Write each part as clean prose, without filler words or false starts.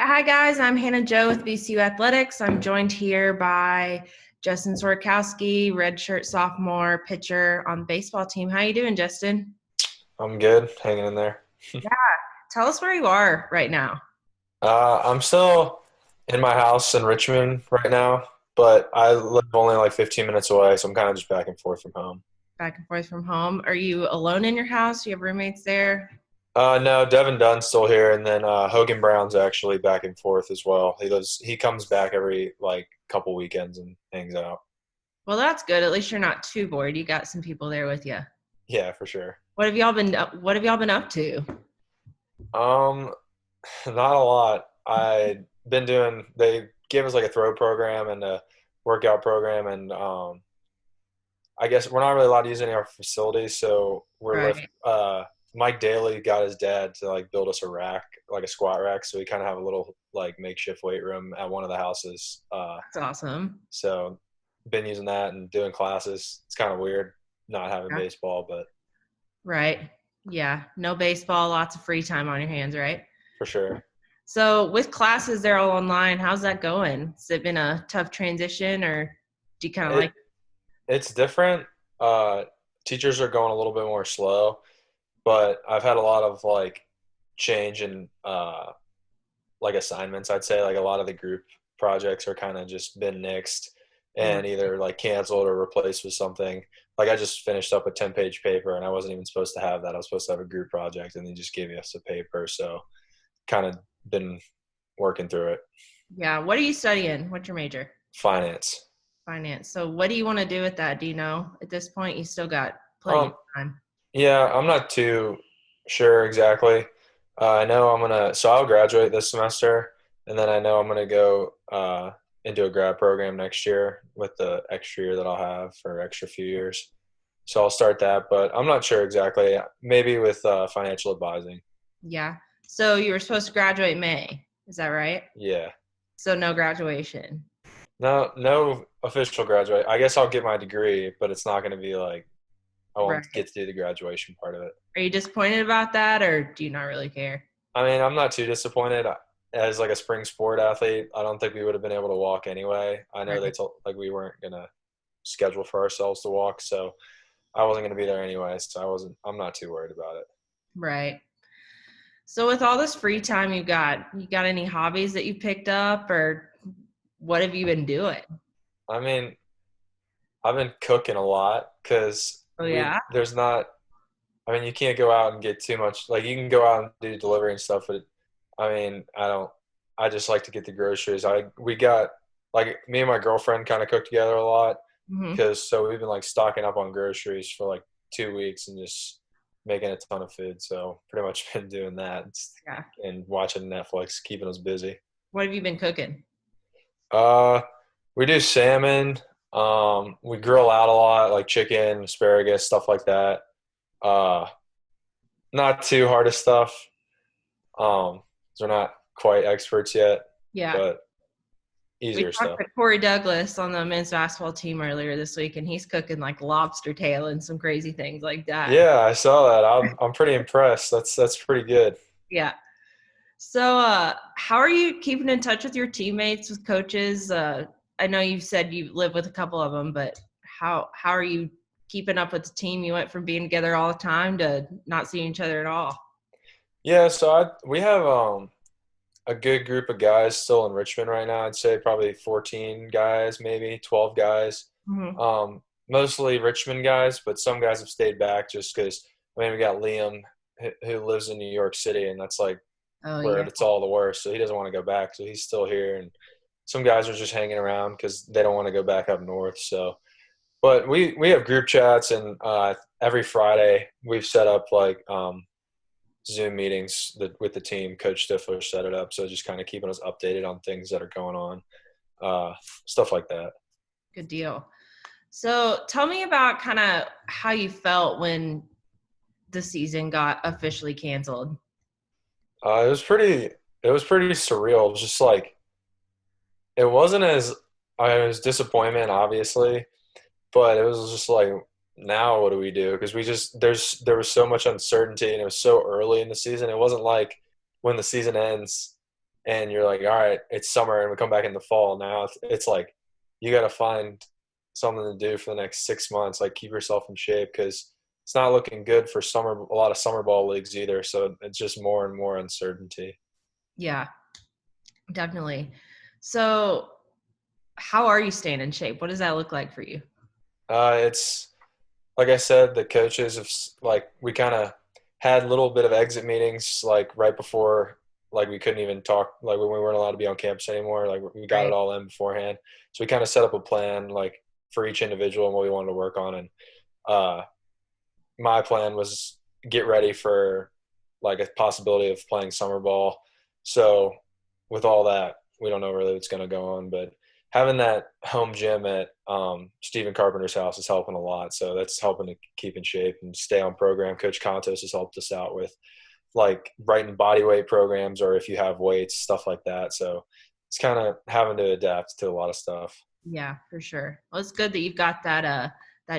Hi, guys. I'm Hannah Joe with VCU Athletics. I'm joined here by Justin Sorokowski, redshirt sophomore pitcher on the baseball team. How you doing, Justin? I'm good, hanging in there. Yeah. Tell us where you are right now. I'm still in my house in Richmond right now, but I live only like 15 minutes away, so I'm kind of just back and forth from home. Back and forth from home. Are you alone in your house? Do you have roommates there? No, Devin Dunn's still here, and then Hogan Brown's actually back and forth as well. He comes back every like couple weekends and hangs out. Well, that's good. At least you're not too bored. You got some people there with you. Yeah, for sure. What have y'all been up to? Um, Not a lot. They gave us like a throw program and a workout program, and I guess we're not really allowed to use any of our facilities, so Right. Mike Daly got his dad to like build us a rack, like a squat rack, so we kind of have a little like makeshift weight room at one of the houses. That's awesome. So been using that and doing classes. It's kind of weird not having Yeah. baseball, but Right. Yeah. No baseball, lots of free time on your hands, right? for sure. So with classes, they're all online. How's that going? Has it been a tough transition, or do you kind of like? It it's different. Uh, Teachers are going a little bit more slow, but I've had a lot of like change in like assignments. I'd say like a lot of the group projects are kind of just been nixed and Right. either like canceled or replaced with something. Like I just finished up a 10-page paper and I wasn't even supposed to have that. I was supposed to have a group project and they just gave us a paper. So kind of been working through it. Yeah. What are you studying? What's your major? Finance. Finance. So what do you want to do with that? Do you know at this point? You still got plenty of Um, time. yeah, I'm not too sure exactly. I know so I'll graduate this semester, and then I know I'm gonna go into a grad program next year with the extra year that I'll have for extra few years. So I'll start that, but I'm not sure exactly. Maybe with financial advising. Yeah. So you were supposed to graduate May. Is that right? Yeah. So no graduation. No, no official graduate. I guess I'll get my degree, but it's not gonna be like I Right. won't get to do the graduation part of it. Are you disappointed about that, or do you not really care? I mean, I'm not too disappointed. As like a spring sport athlete, I don't think we would have been able to walk anyway. I know they Right. told like we weren't gonna schedule for ourselves to walk, so I wasn't gonna be there anyway. So I'm not too worried about it. Right. So with all this free time you got any hobbies that you picked up, or what have you been doing? I mean, I've been cooking a lot because Oh we yeah. there's not. I mean, you can't go out and get too much. Like you can go out and do delivery and stuff, but I mean, I don't. I just like to get the groceries. We got like me and my girlfriend kind of cook together a lot Hmm. because so we've been like stocking up on groceries for like 2 weeks and just making a ton of food. So pretty much been doing that Yeah. and watching Netflix, keeping us busy. What have you been cooking? Uh, we do salmon. We grill out a lot, like chicken, asparagus, stuff like that. Uh, Not too hard of stuff. 'Cause we're not quite experts yet, Yeah. but We easier talked stuff. to Corey Douglas on the men's basketball team earlier this week, and he's cooking like lobster tail and some crazy things like that. Yeah, I saw that. I'm pretty impressed. That's pretty good. Yeah. So, how are you keeping in touch with your teammates, with coaches? I know you said you live with a couple of them, but how are you keeping up with the team? You went from being together all the time to not seeing each other at all. Yeah, so we have a good group of guys still in Richmond right now. I'd say probably 14 guys, maybe 12 guys. Hmm. Mostly Richmond guys, but some guys have stayed back just because. I mean, we got Liam who lives in New York City, and that's like Oh where yeah. it's all the worst. So he doesn't want to go back, so he's still here. And some guys are just hanging around because they don't want to go back up north. So, but we have group chats, and every Friday we've set up like Zoom meetings with the team. Coach Stifler set it up, so just kind of keeping us updated on things that are going on, uh, stuff like that. Good deal. So, tell me about kind of how you felt when the season got officially canceled. It was pretty surreal. It was just like it wasn't as I mean, it was disappointment, obviously, but it was just like now what do we do? Because there was so much uncertainty and it was so early in the season. It wasn't like when the season ends. and you're like, all right, it's summer and we come back in the fall. Now it's like you got to find something to do for the next 6 months, like keep yourself in shape because it's not looking good for summer, a lot of summer ball leagues either. So it's just more and more uncertainty. Yeah, definitely. So, how are you staying in shape? What does that look like for you? It's like I said, the coaches have like we kind of had a little bit of exit meetings like right before like we couldn't even talk like when we weren't allowed to be on campus anymore. Like we got it Right. all in beforehand, so we kind of set up a plan like for each individual and what we wanted to work on. And uh, my plan was get ready for like a possibility of playing summer ball. So with all that, we don't know really what's going to go on, but having that home gym at Stephen Carpenter's house is helping a lot. So that's helping to keep in shape and stay on program. Coach Contos has helped us out with like writing body weight programs or if you have weights, stuff like that. So it's kind of having to adapt to a lot of stuff. Yeah, for sure. Well, it's good that you've got that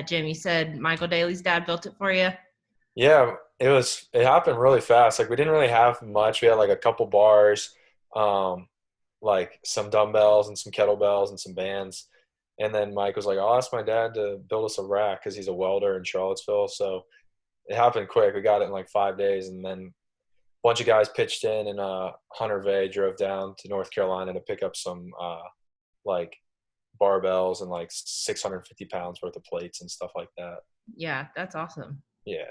gym. You said Michael Daly's dad built it for you. Yeah, it happened really fast. Like we didn't really have much. We had like a couple bars, um, like some dumbbells and some kettlebells and some bands. And then Mike was like, I'll ask my dad to build us a rack because he's a welder in Charlottesville. So it happened quick. We got it in like 5 days. And then a bunch of guys pitched in and Hunter Vay drove down to North Carolina to pick up some like barbells and like 650 pounds worth of plates and stuff like that. Yeah, that's awesome. Yeah.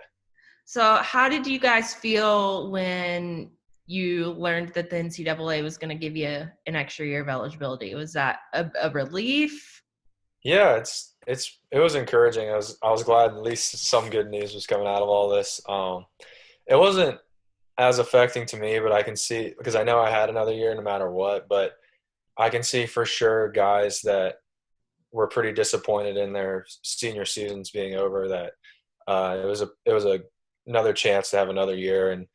So, how did you guys feel when you learned that the NCAA was going to give you an extra year of eligibility? Was that a relief? Yeah, it was encouraging. I was glad at least some good news was coming out of all this. It wasn't as affecting to me, but I can see because I know I had another year no matter what. But I can see for sure guys that were pretty disappointed in their senior seasons being over. That it was another chance to have another year, and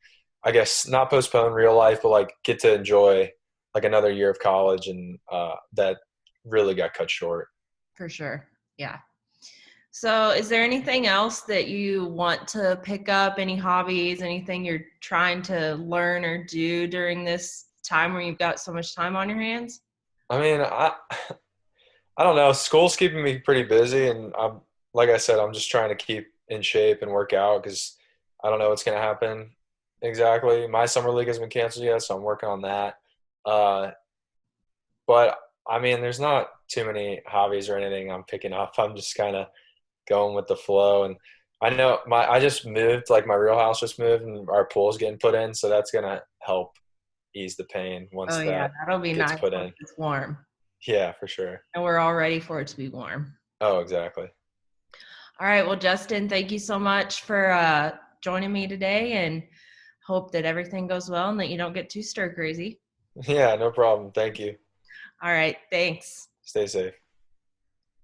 I guess not postpone real life, but like get to enjoy like another year of college, and that really got cut short. For sure. Yeah. So, is there anything else that you want to pick up? Any hobbies? Anything you're trying to learn or do during this time where you've got so much time on your hands? I mean, I don't know. School's keeping me pretty busy, and I'm like I said, I'm just trying to keep in shape and work out because I don't know what's going to happen exactly. My summer league hasn't been canceled yet, so I'm working on that. Uh, but I mean, there's not too many hobbies or anything I'm picking up. I'm just kind of going with the flow, and I know I just moved, like my real house just moved, and our pool's getting put in, so that's gonna help ease the pain Oh once yeah, that that'll be gets nice put once in. it's warm. Yeah, for sure. And we're all ready for it to be warm. Oh, exactly. All right. Well, Justin, thank you so much for joining me today and hope that everything goes well and that you don't get too stir crazy. Yeah, no problem. Thank you. All right. Thanks. Stay safe.